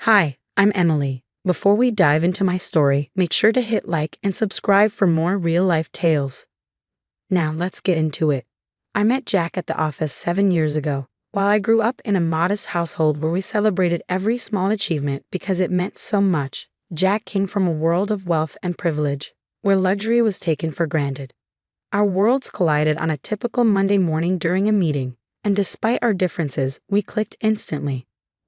Hi, I'm Emily. Before we dive into my story, make sure to hit like and subscribe for more real-life tales. Now, let's get into it. I met Jack at the office 7 years ago. While I grew up in a modest household where we celebrated every small achievement because it meant so much, Jack came from a world of wealth and privilege, where luxury was taken for granted. Our worlds collided on a typical Monday morning during a meeting, and despite our differences, we clicked instantly.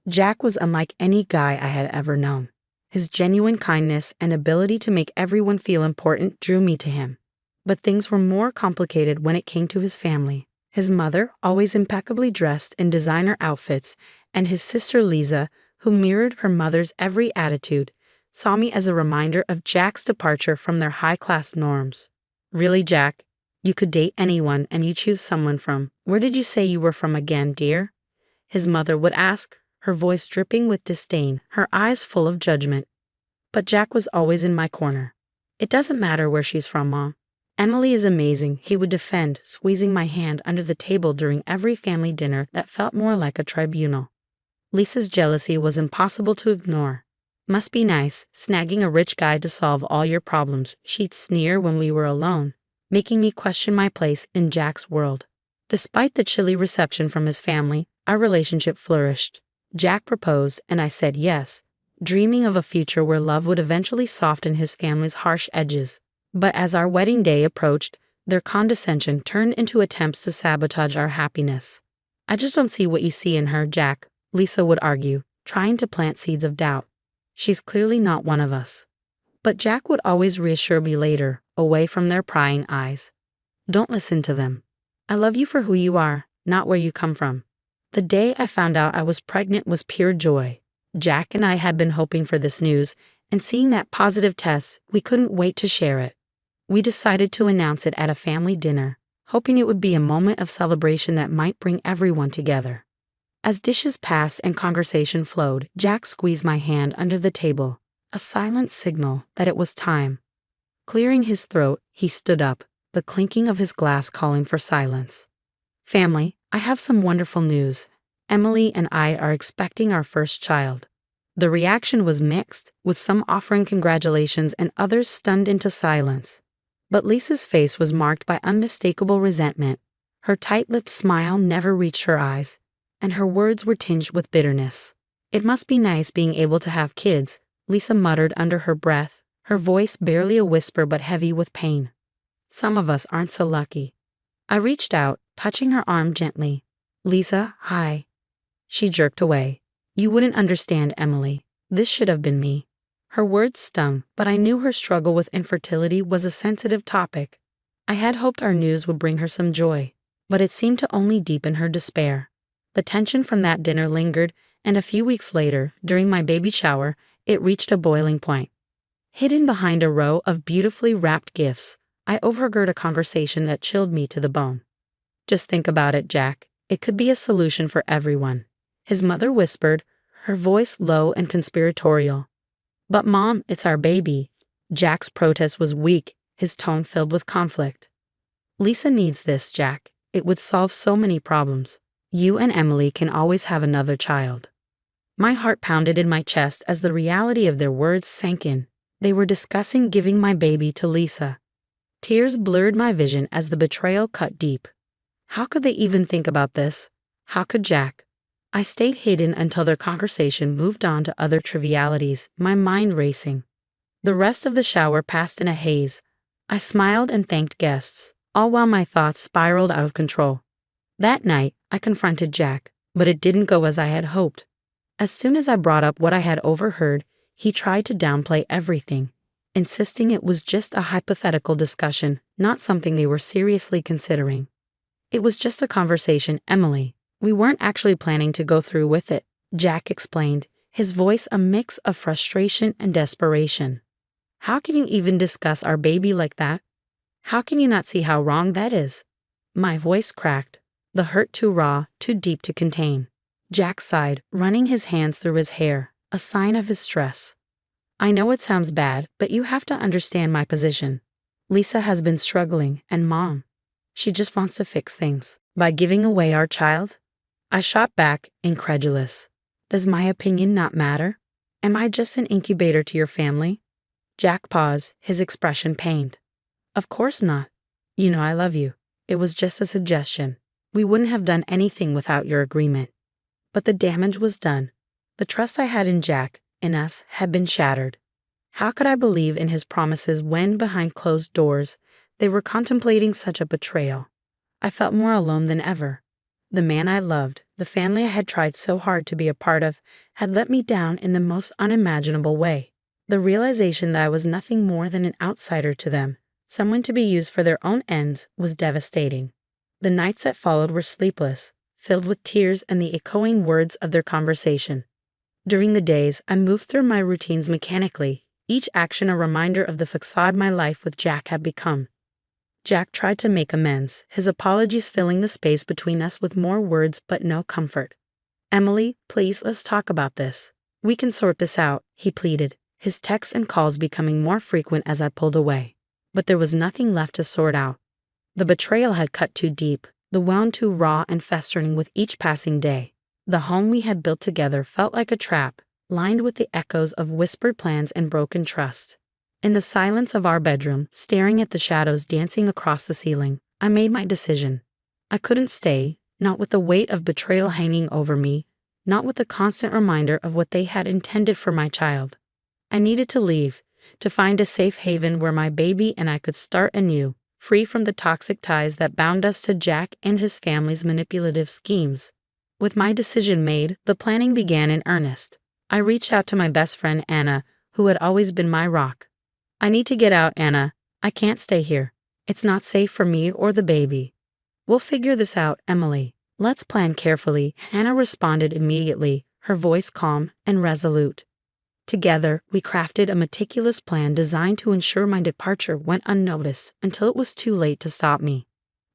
Jack was unlike any guy I had ever known. His genuine kindness and ability to make everyone feel important drew me to him. But things were more complicated when it came to his family. His mother, always impeccably dressed in designer outfits, and his sister Lisa, who mirrored her mother's every attitude, saw me as a reminder of Jack's departure from their high-class norms. Really, Jack? You could date anyone and you choose someone from, where did you say you were from again, dear? His mother would ask, her voice dripping with disdain, her eyes full of judgment. But Jack was always in my corner. It doesn't matter where she's from, Mom. Emily is amazing, he would defend, squeezing my hand under the table during every family dinner that felt more like a tribunal. Lisa's jealousy was impossible to ignore. Must be nice, snagging a rich guy to solve all your problems, she'd sneer when we were alone, making me question my place in Jack's world. Despite the chilly reception from his family, our relationship flourished. Jack proposed, and I said yes, dreaming of a future where love would eventually soften his family's harsh edges. But as our wedding day approached, their condescension turned into attempts to sabotage our happiness. I just don't see what you see in her, Jack, Lisa would argue, trying to plant seeds of doubt. She's clearly not one of us. But Jack would always reassure me later, away from their prying eyes. Don't listen to them. I love you for who you are, not where you come from. The day I found out I was pregnant was pure joy. Jack and I had been hoping for this news, and seeing that positive test, we couldn't wait to share it. We decided to announce it at a family dinner, hoping it would be a moment of celebration that might bring everyone together. As dishes passed and conversation flowed, Jack squeezed my hand under the table, a silent signal that it was time. Clearing his throat, he stood up, the clinking of his glass calling for silence. Family, I have some wonderful news. Emily and I are expecting our first child. The reaction was mixed, with some offering congratulations and others stunned into silence. But Lisa's face was marked by unmistakable resentment. Her tight-lipped smile never reached her eyes, and her words were tinged with bitterness. It must be nice being able to have kids, Lisa muttered under her breath, her voice barely a whisper but heavy with pain. Some of us aren't so lucky. I reached out, touching her arm gently. Lisa, hi. She jerked away. You wouldn't understand, Emily. This should have been me. Her words stung, but I knew her struggle with infertility was a sensitive topic. I had hoped our news would bring her some joy, but it seemed to only deepen her despair. The tension from that dinner lingered, and a few weeks later, during my baby shower, it reached a boiling point. Hidden behind a row of beautifully wrapped gifts, I overheard a conversation that chilled me to the bone. Just think about it, Jack. It could be a solution for everyone. His mother whispered, her voice low and conspiratorial. But Mom, it's our baby. Jack's protest was weak, his tone filled with conflict. Lisa needs this, Jack. It would solve so many problems. You and Emily can always have another child. My heart pounded in my chest as the reality of their words sank in. They were discussing giving my baby to Lisa. Tears blurred my vision as the betrayal cut deep. How could they even think about this? How could Jack? I stayed hidden until their conversation moved on to other trivialities, my mind racing. The rest of the shower passed in a haze. I smiled and thanked guests, all while my thoughts spiraled out of control. That night, I confronted Jack, but it didn't go as I had hoped. As soon as I brought up what I had overheard, he tried to downplay everything, insisting it was just a hypothetical discussion, not something they were seriously considering. It was just a conversation, Emily. We weren't actually planning to go through with it, Jack explained, his voice a mix of frustration and desperation. How can you even discuss our baby like that? How can you not see how wrong that is? My voice cracked, the hurt too raw, too deep to contain. Jack sighed, running his hands through his hair, a sign of his stress. I know it sounds bad, but you have to understand my position. Lisa has been struggling, and Mom, she just wants to fix things. By giving away our child? I shot back, incredulous. Does my opinion not matter? Am I just an incubator to your family? Jack paused, his expression pained. Of course not. You know I love you. It was just a suggestion. We wouldn't have done anything without your agreement. But the damage was done. The trust I had in Jack, in us, had been shattered. How could I believe in his promises when, behind closed doors, they were contemplating such a betrayal? I felt more alone than ever. The man I loved, the family I had tried so hard to be a part of, had let me down in the most unimaginable way. The realization that I was nothing more than an outsider to them, someone to be used for their own ends, was devastating. The nights that followed were sleepless, filled with tears and the echoing words of their conversation. During the days, I moved through my routines mechanically, each action a reminder of the facade my life with Jack had become. Jack tried to make amends, his apologies filling the space between us with more words but no comfort. Emily, please, let's talk about this. We can sort this out, he pleaded, his texts and calls becoming more frequent as I pulled away. But there was nothing left to sort out. The betrayal had cut too deep, the wound too raw and festering with each passing day. The home we had built together felt like a trap, lined with the echoes of whispered plans and broken trust. In the silence of our bedroom, staring at the shadows dancing across the ceiling, I made my decision. I couldn't stay, not with the weight of betrayal hanging over me, not with the constant reminder of what they had intended for my child. I needed to leave, to find a safe haven where my baby and I could start anew, free from the toxic ties that bound us to Jack and his family's manipulative schemes. With my decision made, the planning began in earnest. I reached out to my best friend Anna, who had always been my rock. I need to get out, Anna. I can't stay here. It's not safe for me or the baby. We'll figure this out, Emily. Let's plan carefully, Hannah responded immediately, her voice calm and resolute. Together, we crafted a meticulous plan designed to ensure my departure went unnoticed until it was too late to stop me.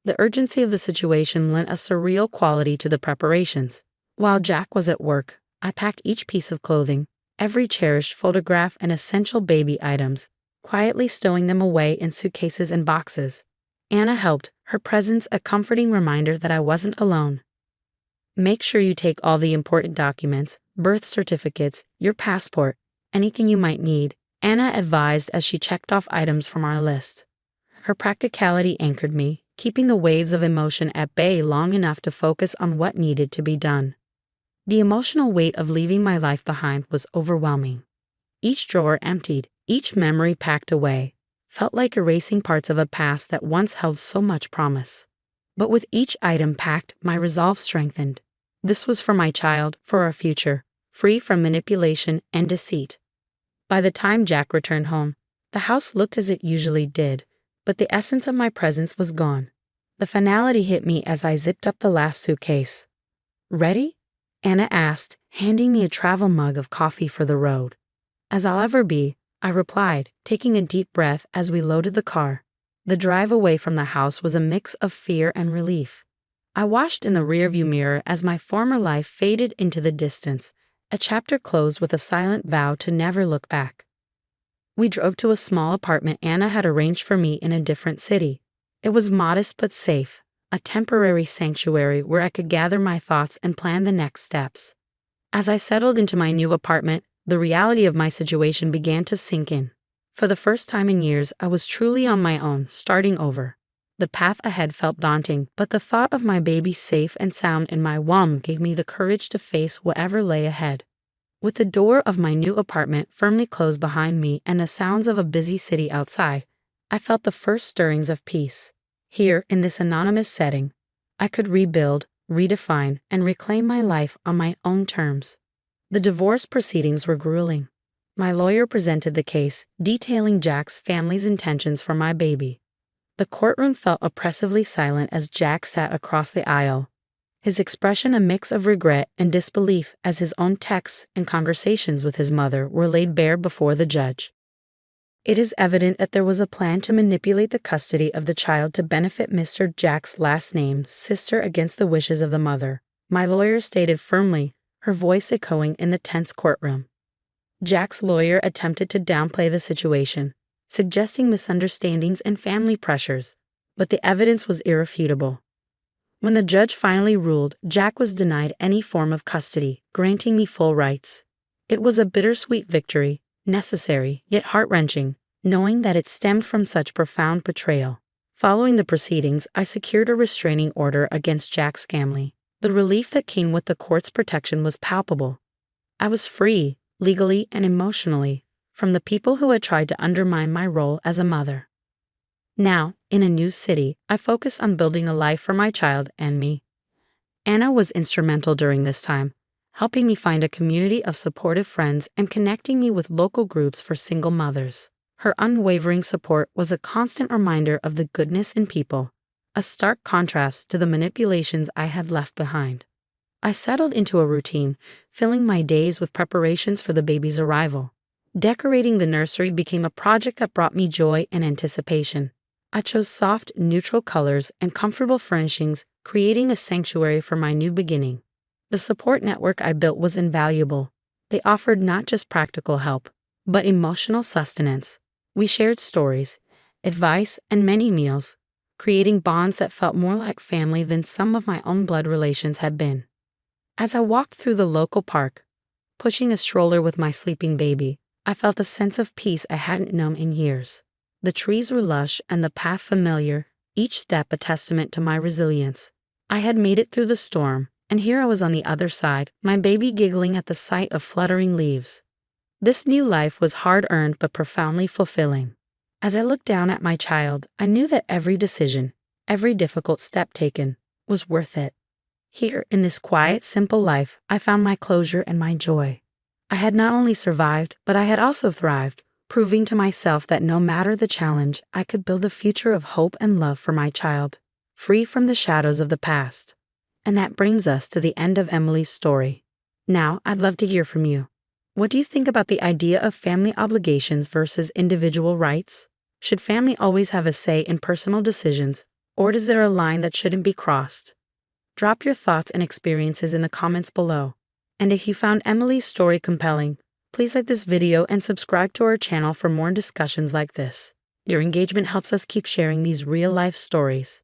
The urgency of the situation lent a surreal quality to the preparations. While Jack was at work, I packed each piece of clothing, every cherished photograph and essential baby items, quietly stowing them away in suitcases and boxes. Anna helped, her presence a comforting reminder that I wasn't alone. Make sure you take all the important documents, birth certificates, your passport, anything you might need, Anna advised as she checked off items from our list. Her practicality anchored me, keeping the waves of emotion at bay long enough to focus on what needed to be done. The emotional weight of leaving my life behind was overwhelming. Each drawer emptied, each memory packed away, felt like erasing parts of a past that once held so much promise. But with each item packed, my resolve strengthened. This was for my child, for our future, free from manipulation and deceit. By the time Jack returned home, the house looked as it usually did, but the essence of my presence was gone. The finality hit me as I zipped up the last suitcase. Ready? Anna asked, handing me a travel mug of coffee for the road. As I'll ever be, I replied, taking a deep breath as we loaded the car. The drive away from the house was a mix of fear and relief. I watched in the rearview mirror as my former life faded into the distance, a chapter closed with a silent vow to never look back. We drove to a small apartment Anna had arranged for me in a different city. It was modest but safe, a temporary sanctuary where I could gather my thoughts and plan the next steps. As I settled into my new apartment, the reality of my situation began to sink in. For the first time in years, I was truly on my own, starting over. The path ahead felt daunting, but the thought of my baby safe and sound in my womb gave me the courage to face whatever lay ahead. With the door of my new apartment firmly closed behind me and the sounds of a busy city outside, I felt the first stirrings of peace. Here, in this anonymous setting, I could rebuild, redefine, and reclaim my life on my own terms. The divorce proceedings were grueling. My lawyer presented the case, detailing Jack's family's intentions for my baby. The courtroom felt oppressively silent as Jack sat across the aisle, his expression a mix of regret and disbelief as his own texts and conversations with his mother were laid bare before the judge. It is evident that there was a plan to manipulate the custody of the child to benefit Mr. Jack's last name, sister against the wishes of the mother, my lawyer stated firmly, her voice echoing in the tense courtroom. Jack's lawyer attempted to downplay the situation, suggesting misunderstandings and family pressures, but the evidence was irrefutable. When the judge finally ruled, Jack was denied any form of custody, granting me full rights. It was a bittersweet victory, necessary, yet heart-wrenching, knowing that it stemmed from such profound betrayal. Following the proceedings, I secured a restraining order against Jack's family. The relief that came with the court's protection was palpable. I was free, legally and emotionally, from the people who had tried to undermine my role as a mother. Now, in a new city, I focused on building a life for my child and me. Anna was instrumental during this time, helping me find a community of supportive friends and connecting me with local groups for single mothers. Her unwavering support was a constant reminder of the goodness in people, a stark contrast to the manipulations I had left behind. I settled into a routine, filling my days with preparations for the baby's arrival. Decorating the nursery became a project that brought me joy and anticipation. I chose soft, neutral colors and comfortable furnishings, creating a sanctuary for my new beginning. The support network I built was invaluable. They offered not just practical help, but emotional sustenance. We shared stories, advice, and many meals, creating bonds that felt more like family than some of my own blood relations had been. As I walked through the local park, pushing a stroller with my sleeping baby, I felt a sense of peace I hadn't known in years. The trees were lush and the path familiar, each step a testament to my resilience. I had made it through the storm, and here I was on the other side, my baby giggling at the sight of fluttering leaves. This new life was hard-earned but profoundly fulfilling. As I looked down at my child, I knew that every decision, every difficult step taken, was worth it. Here, in this quiet, simple life, I found my closure and my joy. I had not only survived, but I had also thrived, proving to myself that no matter the challenge, I could build a future of hope and love for my child, free from the shadows of the past. And that brings us to the end of Emily's story. Now, I'd love to hear from you. What do you think about the idea of family obligations versus individual rights? Should family always have a say in personal decisions, or is there a line that shouldn't be crossed? Drop your thoughts and experiences in the comments below. And if you found Emily's story compelling, please like this video and subscribe to our channel for more discussions like this. Your engagement helps us keep sharing these real-life stories.